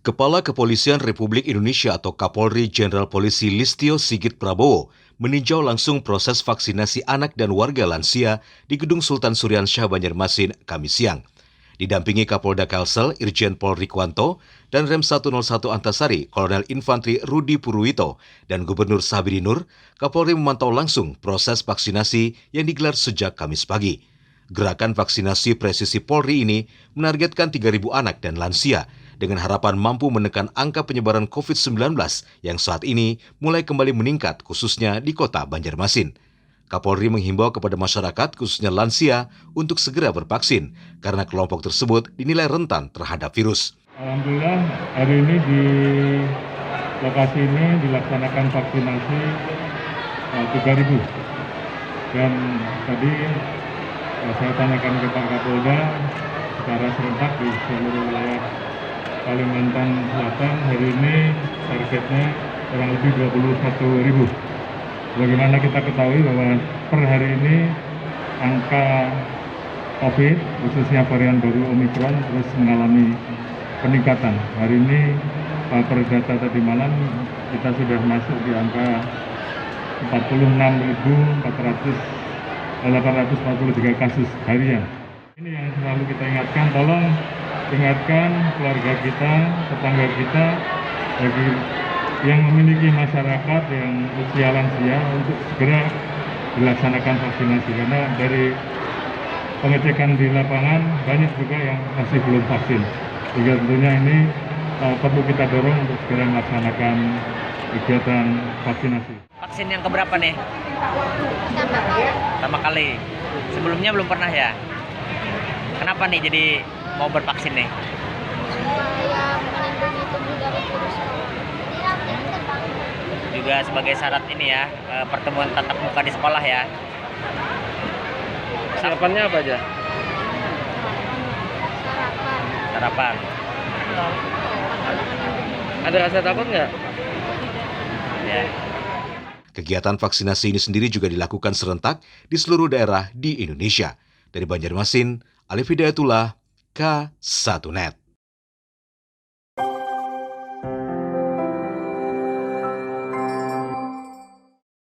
Kepala Kepolisian Republik Indonesia atau Kapolri Jenderal Polisi Listio Sigit Prabowo meninjau langsung proses vaksinasi anak dan warga lansia di Gedung Sultan Syuriansyah Banjarmasin, Kamis siang. Didampingi Kapolda Kalsel Irjen Pol Rikwanto dan Rem 101 Antasari Kolonel Infantri Rudi Purwito dan Gubernur Sabri Nur, Kapolri memantau langsung proses vaksinasi yang digelar sejak Kamis pagi. Gerakan vaksinasi presisi Polri ini menargetkan 3.000 anak dan lansia dengan harapan mampu menekan angka penyebaran COVID-19 yang saat ini mulai kembali meningkat khususnya di kota Banjarmasin. Kapolri menghimbau kepada masyarakat khususnya lansia untuk segera bervaksin karena kelompok tersebut dinilai rentan terhadap virus. Alhamdulillah hari ini di lokasi ini dilaksanakan vaksinasi 3.000 dan tadi saya tanyakan ke Pak Kapolda secara serentak di seluruh wilayah Kalimantan Selatan hari ini targetnya kurang lebih 21.000. Bagaimana kita ketahui bahwa per hari ini angka COVID khususnya varian baru Omicron terus mengalami peningkatan. Hari ini per data tadi malam kita sudah masuk di angka 46.843 kasus harian. Ini yang selalu kita ingatkan, tolong ingatkan keluarga kita, tetangga kita, bagi yang memiliki masyarakat yang usia lansia untuk segera dilaksanakan vaksinasi. Karena dari pengecekan di lapangan banyak juga yang masih belum vaksin. Sehingga tentunya ini perlu kita dorong untuk segera melaksanakan kegiatan vaksinasi. Vaksin yang keberapa nih? Pertama kali. Sebelumnya belum pernah ya? Kenapa nih jadi mau bervaksin nih? Supaya melindungi tubuh dari virus. Juga sebagai syarat ini ya, pertemuan tatap muka di sekolah ya. Sarapannya apa aja? Sarapan. Ada rasa takut nggak? Ya. Kegiatan vaksinasi ini sendiri juga dilakukan serentak di seluruh daerah di Indonesia. Dari Banjarmasin, Alif Hidayatullah, K1net.